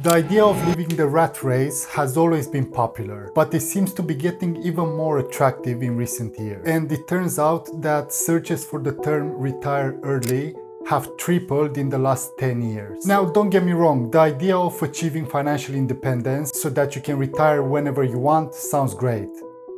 The idea of leaving the rat race has always been popular, but it seems to be getting even more attractive in recent years. And it turns out that searches for the term retire early have tripled in the last 10 years. Now, don't get me wrong, the idea of achieving financial independence so that you can retire whenever you want sounds great.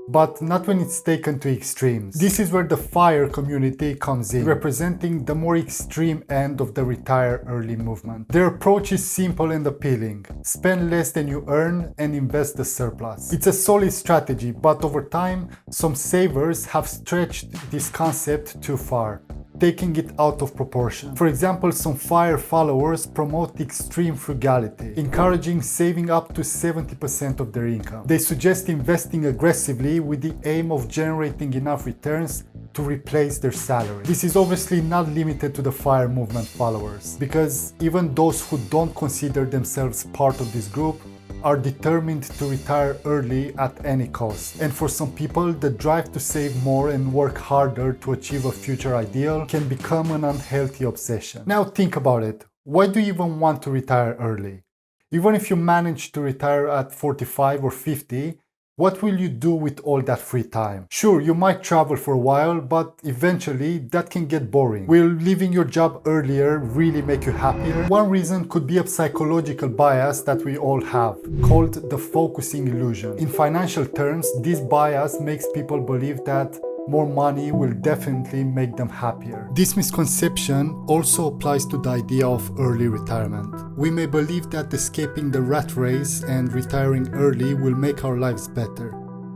But not when it's taken to extremes. This is where the FIRE community comes in, representing the more extreme end of the retire early movement. Their approach is simple and appealing. Spend less than you earn and invest the surplus. It's a solid strategy, but over time, some savers have stretched this concept too far, taking it out of proportion. For example, some FIRE followers promote extreme frugality, encouraging saving up to 70% of their income. They suggest investing aggressively with the aim of generating enough returns to replace their salary. This is obviously not limited to the FIRE movement followers, because even those who don't consider themselves part of this group are determined to retire early at any cost. And for some people, the drive to save more and work harder to achieve a future ideal can become an unhealthy obsession. Now think about it. Why do you even want to retire early? Even if you manage to retire at 45 or 50, what will you do with all that free time? Sure, you might travel for a while, but eventually that can get boring. Will leaving your job earlier really make you happier? One reason could be a psychological bias that we all have, called the focusing illusion. In financial terms, this bias makes people believe that more money will definitely make them happier. This misconception also applies to the idea of early retirement. We may believe that escaping the rat race and retiring early will make our lives better,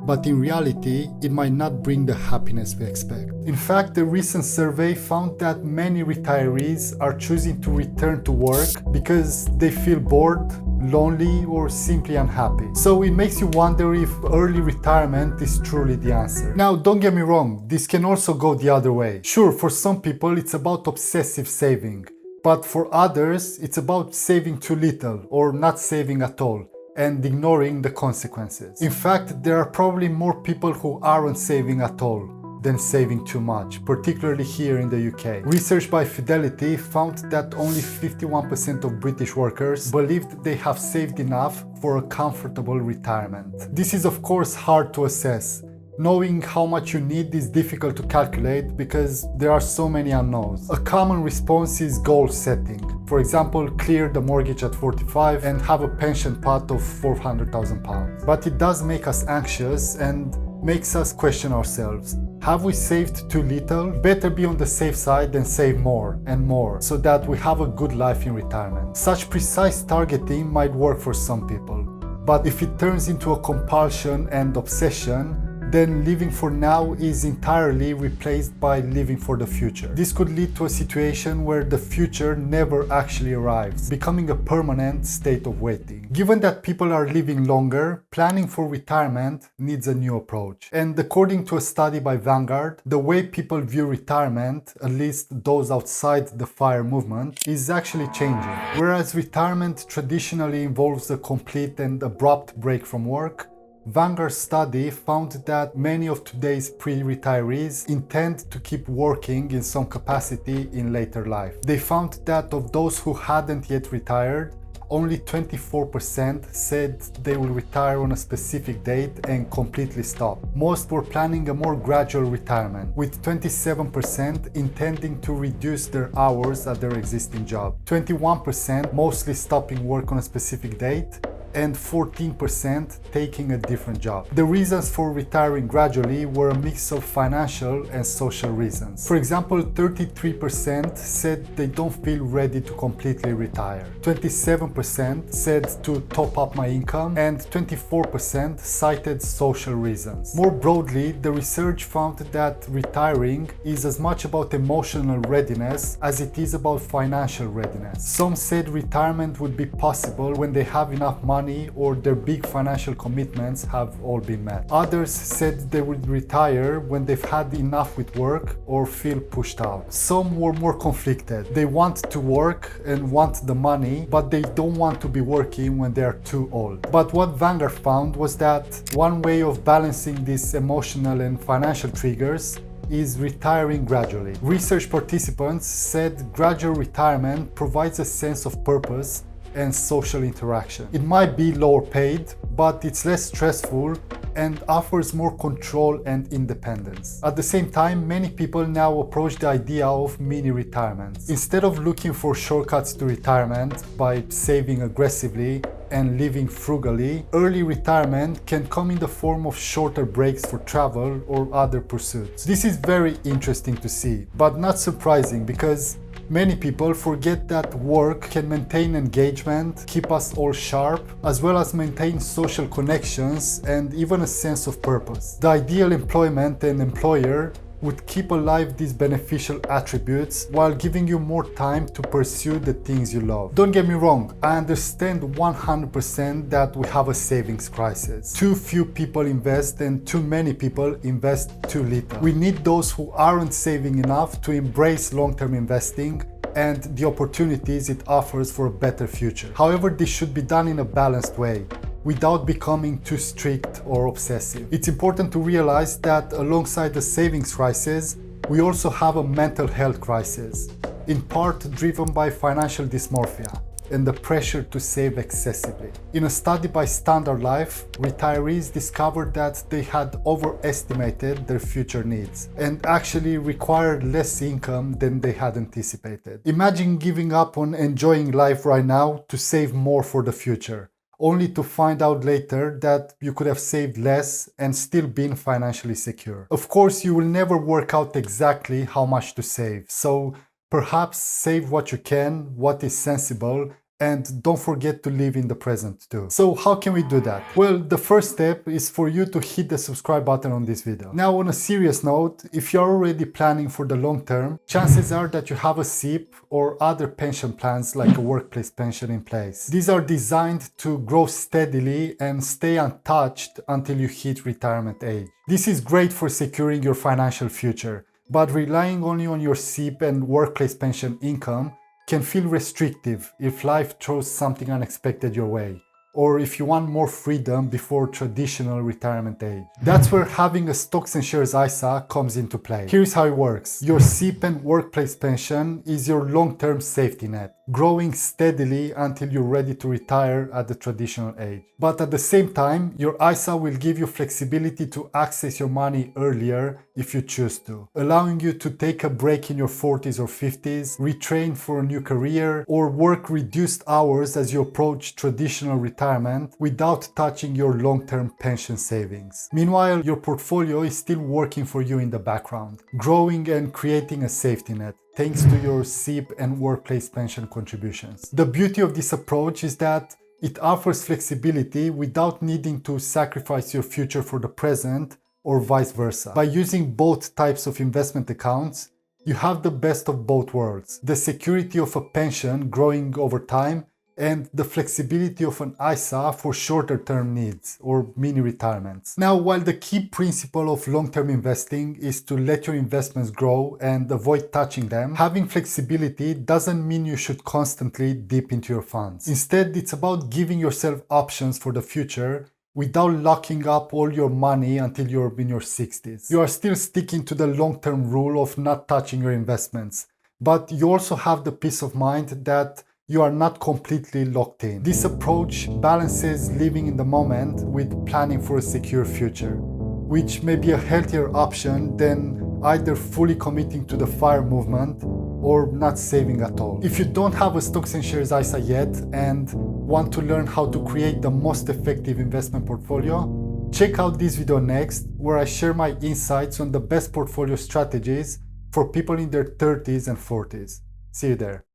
but in reality, it might not bring the happiness we expect. In fact, a recent survey found that many retirees are choosing to return to work because they feel bored, lonely, or simply unhappy. So it makes you wonder if early retirement is truly the answer. Now, don't get me wrong, this can also go the other way. Sure, for some people it's about obsessive saving, but for others it's about saving too little or not saving at all and ignoring the consequences. In fact, there are probably more people who aren't saving at all than saving too much, particularly here in the UK. Research by Fidelity found that only 51% of British workers believed they have saved enough for a comfortable retirement. This is of course hard to assess. Knowing how much you need is difficult to calculate because there are so many unknowns. A common response is goal setting. For example, clear the mortgage at 45 and have a pension pot of £400,000. But it does make us anxious and makes us question ourselves. Have we saved too little? Better be on the safe side than save more and more so that we have a good life in retirement. Such precise targeting might work for some people, but if it turns into a compulsion and obsession, then living for now is entirely replaced by living for the future. This could lead to a situation where the future never actually arrives, becoming a permanent state of waiting. Given that people are living longer, planning for retirement needs a new approach. And according to a study by Vanguard, the way people view retirement, at least those outside the FIRE movement, is actually changing. Whereas retirement traditionally involves a complete and abrupt break from work, Vanguard's study found that many of today's pre-retirees intend to keep working in some capacity in later life. They found that of those who hadn't yet retired, only 24% said they will retire on a specific date and completely stop. Most were planning a more gradual retirement, with 27% intending to reduce their hours at their existing job, 21% mostly stopping work on a specific date, and 14% taking a different job. The reasons for retiring gradually were a mix of financial and social reasons. For example, 33% said they don't feel ready to completely retire, 27% said to top up my income, and 24% cited social reasons. More broadly, the research found that retiring is as much about emotional readiness as it is about financial readiness. Some said retirement would be possible when they have enough money or their big financial commitments have all been met. Others said they would retire when they've had enough with work or feel pushed out. Some were more conflicted. They want to work and want the money, but they don't want to be working when they are too old. But what Vanguard found was that one way of balancing these emotional and financial triggers is retiring gradually. Research participants said gradual retirement provides a sense of purpose and social interaction. It might be lower paid, but it's less stressful and offers more control and independence. At the same time, many people now approach the idea of mini retirements. Instead of looking for shortcuts to retirement by saving aggressively and living frugally, early retirement can come in the form of shorter breaks for travel or other pursuits. This is very interesting to see, but not surprising because many people forget that work can maintain engagement, keep us all sharp, as well as maintain social connections and even a sense of purpose. The ideal employment and employer would keep alive these beneficial attributes while giving you more time to pursue the things you love. Don't get me wrong, I understand 100% that we have a savings crisis. Too few people invest and too many people invest too little. We need those who aren't saving enough to embrace long-term investing and the opportunities it offers for a better future. However, this should be done in a balanced way, without becoming too strict or obsessive. It's important to realize that alongside the savings crisis, we also have a mental health crisis, in part driven by financial dysmorphia and the pressure to save excessively. In a study by Standard Life, retirees discovered that they had overestimated their future needs and actually required less income than they had anticipated. Imagine giving up on enjoying life right now to save more for the future, only to find out later that you could have saved less and still been financially secure. Of course, you will never work out exactly how much to save, so perhaps save what you can, what is sensible, and don't forget to live in the present too. So how can we do that? Well, the first step is for you to hit the subscribe button on this video. Now, on a serious note, if you're already planning for the long term, chances are that you have a SIP or other pension plans like a workplace pension in place. These are designed to grow steadily and stay untouched until you hit retirement age. This is great for securing your financial future, but relying only on your SIP and workplace pension income can feel restrictive if life throws something unexpected your way, or if you want more freedom before traditional retirement age. That's where having a stocks and shares ISA comes into play. Here's how it works. Your SIP and workplace pension is your long-term safety net, growing steadily until you're ready to retire at the traditional age. But at the same time, your ISA will give you flexibility to access your money earlier if you choose to, allowing you to take a break in your 40s or 50s, retrain for a new career, or work reduced hours as you approach traditional retirement without touching your long-term pension savings. Meanwhile, your portfolio is still working for you in the background, growing and creating a safety net, thanks to your SIP and workplace pension contributions. The beauty of this approach is that it offers flexibility without needing to sacrifice your future for the present or vice versa. By using both types of investment accounts, you have the best of both worlds: the security of a pension growing over time and the flexibility of an ISA for shorter term needs or mini retirements. Now, while the key principle of long-term investing is to let your investments grow and avoid touching them, having flexibility doesn't mean you should constantly dip into your funds. Instead, it's about giving yourself options for the future without locking up all your money until you're in your 60s. You are still sticking to the long-term rule of not touching your investments, but you also have the peace of mind that you are not completely locked in. This approach balances living in the moment with planning for a secure future, which may be a healthier option than either fully committing to the FIRE movement or not saving at all. If you don't have a stocks and shares ISA yet and want to learn how to create the most effective investment portfolio, check out this video next, where I share my insights on the best portfolio strategies for people in their 30s and 40s. See you there.